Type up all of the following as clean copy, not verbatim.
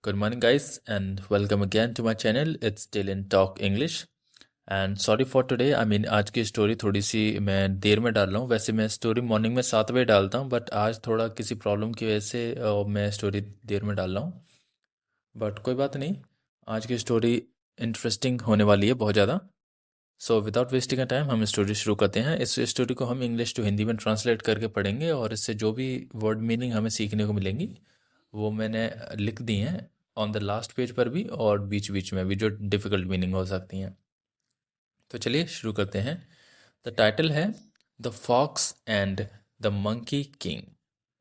Good morning, guys, and welcome again to my channel. It's Dylan Talk English. And sorry for today. आज की story थोड़ी सी मैं देर में डाल रहा हूँ. वैसे मैं स्टोरी मॉर्निंग में 7 बजे डालता हूँ, बट आज थोड़ा किसी प्रॉब्लम की वजह से मैं स्टोरी देर में डाल रहा हूँ. बट कोई बात नहीं, आज की स्टोरी इंटरेस्टिंग होने वाली है बहुत ज़्यादा. So without wasting a time हम स्टोरी शुरू करते हैं. इस स्टोरी को हम इंग्लिश टू हिंदी में ट्रांसलेट करके पढ़ेंगे और इससे जो भी वर्ड मीनिंग हमें सीखने को मिलेंगी वो मैंने लिख दी हैं ऑन द लास्ट पेज पर भी और बीच बीच में भी, जो डिफ़िकल्ट मीनिंग हो सकती हैं. तो चलिए शुरू करते हैं. द टाइटल है the fox and the monkey king.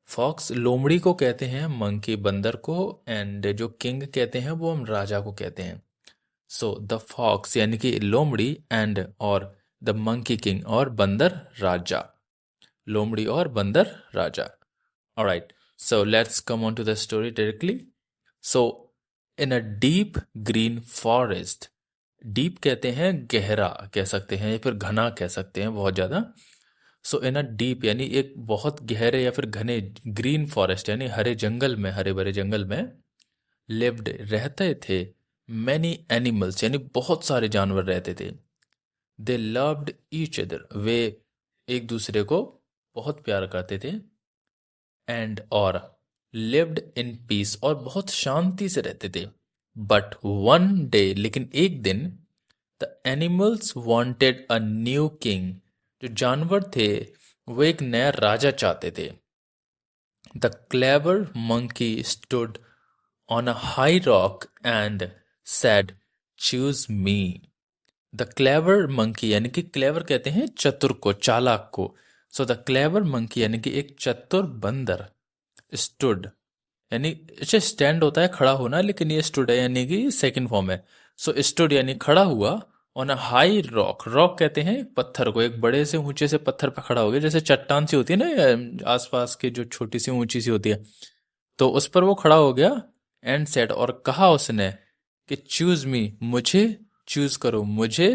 Fox लोमड़ी को कहते हैं, मंकी बंदर को, एंड जो किंग कहते हैं वो हम राजा को कहते हैं. सो द फॉक्स यानी कि लोमड़ी, एंड और द मंकी किंग और बंदर राजा. लोमड़ी और बंदर राजा. Alright, so let's come on to the story directly. So, in a deep green forest, deep कहते हैं गहरा कह सकते हैं या फिर घना कह सकते हैं बहुत ज़्यादा. सो इन अ डीप यानी एक बहुत गहरे या फिर घने, ग्रीन फॉरेस्ट यानी हरे जंगल में, हरे भरे जंगल में लिव्ड रहते थे मैनी एनिमल्स यानी बहुत सारे जानवर रहते थे. दे लव्ड ईच अदर, वे एक दूसरे को बहुत प्यार करते थे. एंड और लिव्ड इन पीस, और बहुत शांति से रहते थे. बट वन डे, लेकिन एक दिन, the animals wanted a new king. जो जानवर थे वो एक नया राजा चाहते थे. The clever monkey stood on a high rock and said, choose me. The clever monkey यानी कि क्लेवर कहते हैं चतुर को, चालाक को. सो द क्लेवर मंकी यानी कि एक चतुर बंदर. स्टूड यानी अच्छा स्टैंड होता है खड़ा होना, लेकिन ये स्टूड है यानी कि सेकंड फॉर्म है. सो स्टूड यानी खड़ा हुआ. On a high rock, rock कहते हैं एक पत्थर को, एक बड़े से ऊंचे से पत्थर पर खड़ा हो गया, जैसे चट्टान सी होती है ना आसपास के, जो छोटी सी ऊंची सी होती है, तो उस पर वो खड़ा हो गया. एंड सेड, और कहा उसने कि चूज मी, मुझे चूज करो, मुझे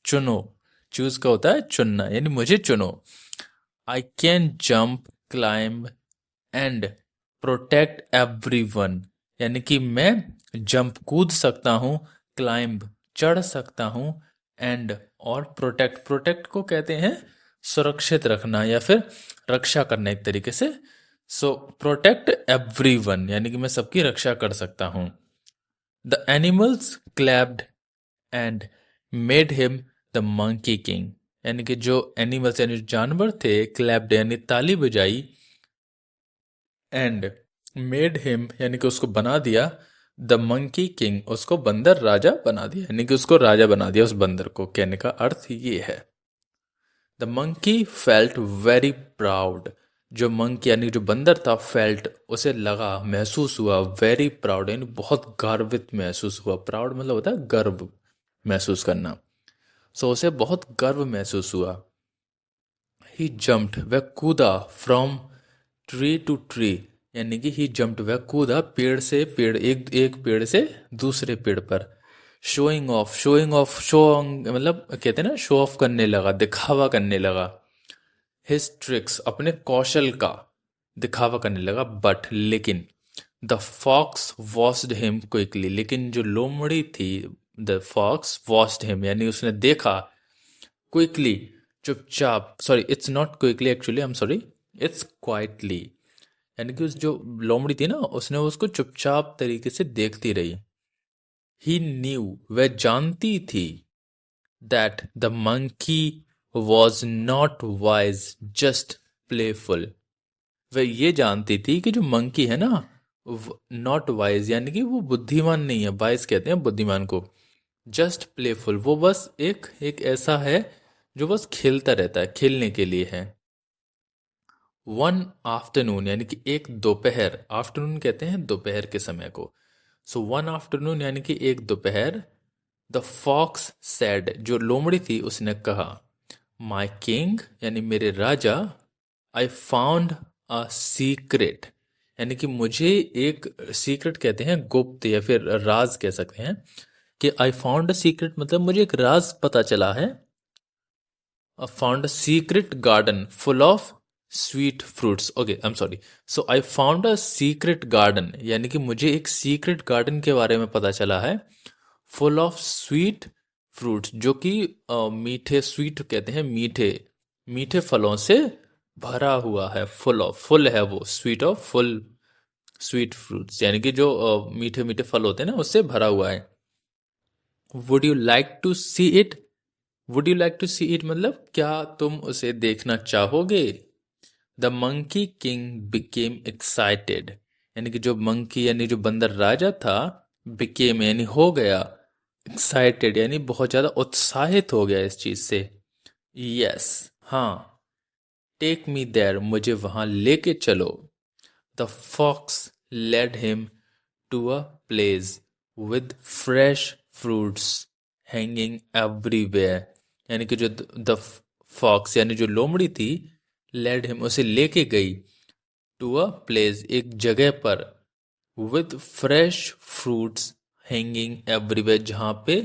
चुनो. चूज का होता है चुनना, यानी मुझे चुनो. I can jump, climb and protect everyone, यानी कि मैं जंप कूद सकता हूँ, क्लाइंब चढ़ सकता हूँ, एंड और प्रोटेक्ट, प्रोटेक्ट को कहते हैं सुरक्षित रखना या फिर रक्षा करना एक तरीके से. सो प्रोटेक्ट एवरीवन यानी कि मैं सबकी रक्षा कर सकता हूँ. The animals clapped and made him the monkey king, यानी कि जो एनिमल्स यानी जो जानवर थे, क्लैप्ड यानी ताली बजाई, एंड मेड हिम यानी कि उसको बना दिया, द मंकी किंग उसको बंदर राजा बना दिया, यानी कि उसको राजा बना दिया उस बंदर को. कहने का अर्थ ये है. The monkey felt very proud. जो मंकी यानी जो बंदर था, फेल्ट उसे लगा, महसूस हुआ, वेरी प्राउड यानी बहुत गर्वित महसूस हुआ. प्राउड मतलब होता है गर्व महसूस करना. सो उसे बहुत गर्व महसूस हुआ. ही जम्प्ड, वह कूदा, फ्रॉम ट्री टू ट्री, यानी कि ही जम्प्ड वह कूदा पेड़ से पेड़, एक एक पेड़ से दूसरे पेड़ पर. Showing off, showing off, show मतलब कहते हैं ना, शो ऑफ करने लगा, दिखावा करने लगा. हिज ट्रिक्स, अपने कौशल का दिखावा करने लगा. बट लेकिन, the fox watched him quickly, लेकिन जो लोमड़ी थी, द फॉक्स वॉच्ड हिम यानी उसने देखा, क्विकली चुपचाप, sorry it's not quickly actually, I am sorry, it's quietly, यानी कि उस जो लोमड़ी थी ना, उसने उसको चुपचाप तरीके से देखती रही. ही न्यू, वह जानती थी, that the monkey was not wise, just playful. वह ये जानती थी कि जो मंकी है ना, नॉट वाइज यानी कि वो बुद्धिमान नहीं है, वाइज कहते हैं बुद्धिमान को, जस्ट प्लेफुल वो बस एक एक ऐसा है जो बस खेलता रहता है, खेलने के लिए है. वन आफ्टरनून यानी कि एक दोपहर, आफ्टरनून कहते हैं दोपहर के समय को. सो वन आफ्टरनून यानी कि एक दोपहर. द फॉक्स सेड, जो लोमड़ी थी उसने कहा, माई किंग यानी मेरे राजा, आई फाउंड अ सीक्रेट, यानी कि मुझे एक सीक्रेट कहते हैं गुप्त या फिर राज कह सकते हैं, कि आई फाउंड अ सीक्रेट मतलब मुझे एक राज पता चला है. Found a secret garden full of sweet fruits, okay I am sorry, so I found a secret garden, यानी कि मुझे एक सीक्रेट गार्डन के बारे में पता चला है, फुल ऑफ स्वीट फ्रूट्स, जो कि मीठे, स्वीट कहते हैं मीठे, मीठे फलों से भरा हुआ है, फुल ऑफ, फुल है वो, sweet of full, sweet fruits यानी कि जो मीठे मीठे फल होते हैं ना, उससे भरा हुआ है। Would you like to see it, would you like to see it मतलब क्या तुम उसे देखना चाहोगे? The monkey king became excited, यानी कि जो मंकी यानी जो बंदर राजा था, बिकेम यानी हो गया, एक्साइटेड यानी बहुत ज्यादा उत्साहित हो गया इस चीज से। यस, हाँ, टेक मी देयर, मुझे वहां लेके चलो। The fox led him to a place with fresh fruits hanging everywhere, यानी कि जो द फॉक्स यानी जो लोमड़ी थी, लेड हिम उसे लेके गई, टू अ प्लेस एक जगह पर, with fresh fruits hanging everywhere, जहाँ पे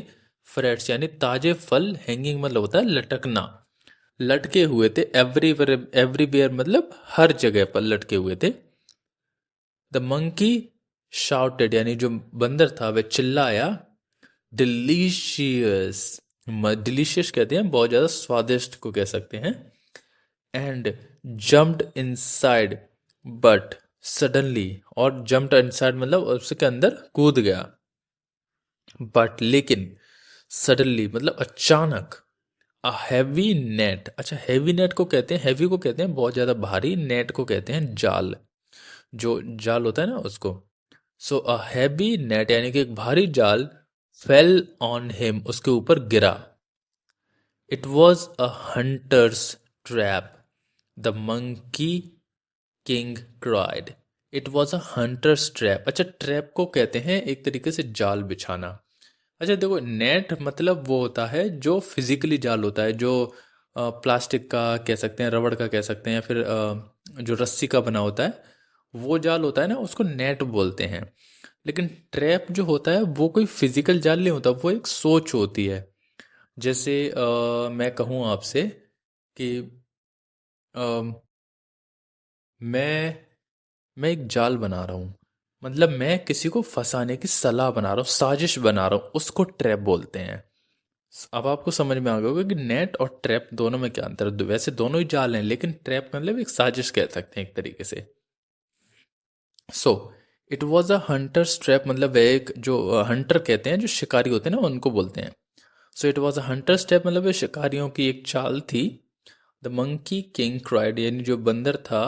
फ्रेश यानी ताजे फल, हैंगिंग मतलब होता है लटकना, लटके हुए थे, एवरीवेयर, एवरीवेयर मतलब हर जगह पर लटके हुए थे। द मंकी शाउटेड, यानी जो बंदर था वह चिल्लाया, डिलीशियस, डिलीशियस कहते हैं बहुत ज्यादा स्वादिष्ट को कह सकते हैं, and jumped inside, but suddenly, और जम्प्ड इनसाइड मतलब उसके अंदर कूद गया, बट लेकिन, सडनली मतलब अचानक, अ हैवी नेट, अच्छा हैवी नेट को कहते हैं, हैवी को कहते हैं बहुत ज्यादा भारी, नेट को कहते हैं जाल, जो जाल होता है ना उसको। सो अ हैवी नेट यानी कि एक भारी जाल, फेल ऑन हिम, उसके ऊपर गिरा। It was a hunters trap, the monkey king cried. It was a hunters trap, अच्छा ट्रैप को कहते हैं एक तरीके से जाल बिछाना। अच्छा देखो, नेट मतलब वो होता है जो फिजिकली जाल होता है, जो प्लास्टिक का कह सकते हैं, रबड़ का कह सकते हैं, या फिर जो रस्सी का बना होता है, वो जाल होता है ना, उसको नेट बोलते हैं। लेकिन ट्रैप जो होता है वो कोई फिजिकल जाल नहीं होता, वो एक सोच होती है। जैसे मैं कहूँ आपसे कि अ, मैं मैं एक जाल बना रहा हूँ, मतलब मैं किसी को फंसाने की सलाह बना रहा हूँ, साजिश बना रहा हूँ, उसको ट्रैप बोलते हैं। अब आपको समझ में आ गया होगा कि नेट और ट्रैप दोनों में क्या अंतर है। वैसे दोनों ही जाल हैं, लेकिन ट्रैप मतलब एक साजिश कह सकते हैं एक तरीके से। So it was a hunters trap, मतलब वह एक जो हंटर कहते हैं, जो शिकारी होते हैं ना, उनको बोलते हैं। So it was a hunters trap मतलब वह शिकारियों की एक चाल थी। द मंकी किंग क्राइड, यानी जो बंदर था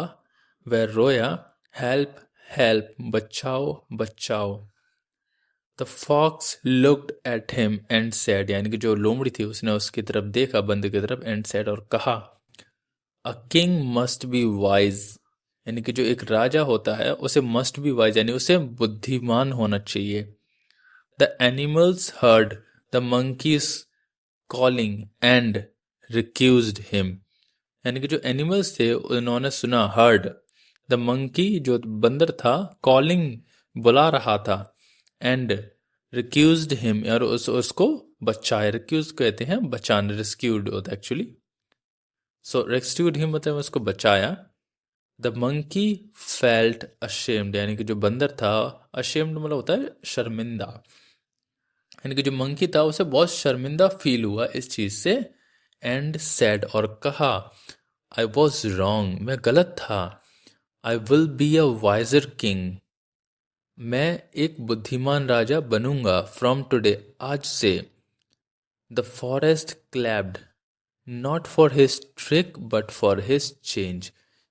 वह रोया, हेल्प हेल्प, बचाओ बचाओ। The fox looked at him and said, यानी कि जो लोमड़ी थी उसने उसकी तरफ देखा, बंदर की तरफ, एंड सेड और कहा, a king must be wise, यानी कि जो एक राजा होता है उसे मस्ट बी वाइज यानी उसे बुद्धिमान होना चाहिए। The animals heard the monkeys calling and refused him, यानी कि जो एनिमल्स थे उन्होंने सुना, हर्ड द मंकी जो बंदर था, कॉलिंग बुला रहा था, एंड रिक्यूज्ड हिम और उसको बचाए, रिक्यूज कहते हैं बचाना, रेस्क्यूड होता है एक्चुअली। सो रेस्क्यूड हिम मतलब उसको बचाया। द मंकी फेल्ट अशेम्ड, यानी कि जो बंदर था, अशेम्ड मतलब होता है शर्मिंदा, यानी कि जो मंकी था उसे बहुत शर्मिंदा फील हुआ इस चीज से, एंड सैड और कहा, आई वॉज रॉन्ग, मैं गलत था, I will be a wiser king, मैं एक बुद्धिमान राजा बनूंगा, फ्रॉम टुडे, आज से। The forest clapped, not for his trick but for his change,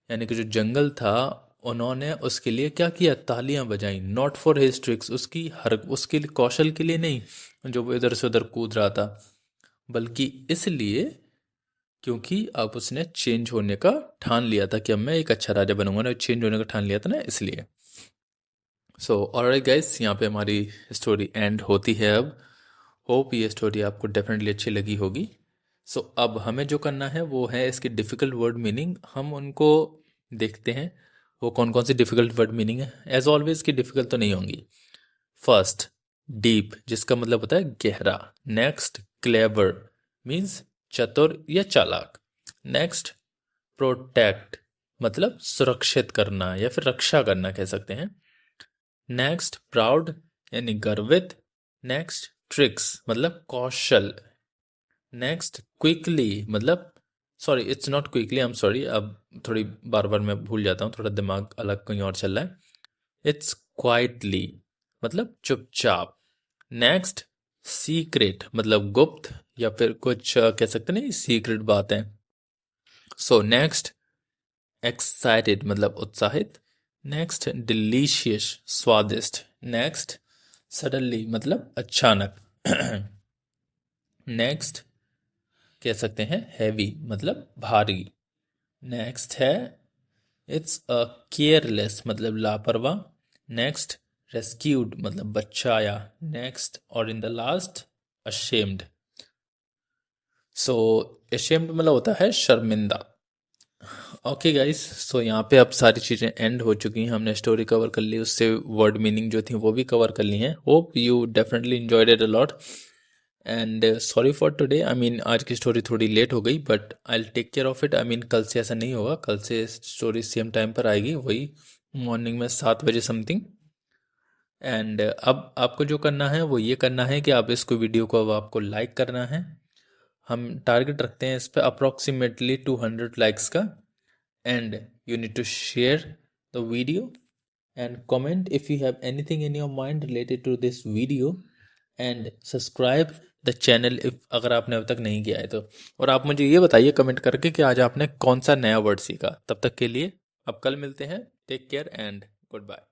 यानी कि जो जंगल था उन्होंने उसके लिए क्या किया, तालियां बजाई, नॉट फॉर हिज ट्रिक्स, उसकी हर उसके लिए कौशल के लिए नहीं, जो वो इधर से उधर कूद रहा था, बल्कि इसलिए क्योंकि अब उसने चेंज होने का ठान लिया था, कि अब मैं एक अच्छा राजा बनूंगा ना, चेंज होने का ठान लिया था ना, इसलिए। सो ऑलराइट गाइस, यहाँ पे हमारी स्टोरी एंड होती है अब। होप ये स्टोरी आपको डेफिनेटली अच्छी लगी होगी। सो अब हमें जो करना है वो है इसकी डिफ़िकल्ट वर्ड मीनिंग, हम उनको देखते हैं, वो कौन कौन सी डिफ़िकल्ट वर्ड मीनिंग है। एज ऑलवेज की डिफ़िकल्ट तो नहीं होंगी। फर्स्ट, डीप, जिसका मतलब होता है गहरा। नेक्स्ट, क्लेवर, मीन्स चतुर या चालाक। नेक्स्ट, प्रोटेक्ट, मतलब सुरक्षित करना या फिर रक्षा करना कह सकते हैं। नेक्स्ट प्राउड यानी गर्वित। नेक्स्ट ट्रिक्स मतलब कौशल। नेक्स्ट क्विकली मतलब sorry it's not quickly, I am sorry, अब थोड़ी बार बार मैं भूल जाता हूँ, थोड़ा दिमाग अलग कहीं और चल रहा है। इट्स क्वाइटली मतलब चुपचाप। नेक्स्ट सीक्रेट मतलब गुप्त या फिर कुछ कह सकते नहीं सीक्रेट बात है। सो नेक्स्ट एक्साइटेड मतलब उत्साहित। नेक्स्ट डिलीशियस स्वादिष्ट। नेक्स्ट सडनली मतलब अचानक। नेक्स्ट कह सकते हैं हैवी मतलब भारी। नेक्स्ट है इट्स अ केयरलेस मतलब लापरवाह। नेक्स्ट रेस्क्यूड मतलब बचाया। नेक्स्ट और in the last ashamed. So ashamed मतलब होता है शर्मिंदा। ओके गाइस, सो यहाँ पे अब सारी चीज़ें एंड हो चुकी हैं, हमने स्टोरी कवर कर ली, उससे वर्ड मीनिंग जो थी वो भी कवर कर ली हैं। Hope you definitely enjoyed it a lot and sorry for today, I mean आज की स्टोरी थोड़ी लेट हो गई but I take care of it. I mean कल से ऐसा नहीं होगा, कल से स्टोरी सेम टाइम पर आएगी, वही मॉर्निंग में 7 बजे समथिंग। एंड अब आपको जो करना है वो ये करना है कि आप इसको वीडियो को अब आपको लाइक करना है। हम टारगेट रखते हैं इस पे अप्रोक्सीमेटली 200 लाइक्स का। And you need to share the video and comment if you have anything in your mind related to this video and subscribe the channel if अगर आपने अब तक नहीं किया है तो। और आप मुझे ये बताइए कमेंट करके कि आज आपने कौन सा नया वर्ड सीखा। तब तक के लिए अब कल मिलते हैं। Take care and good bye.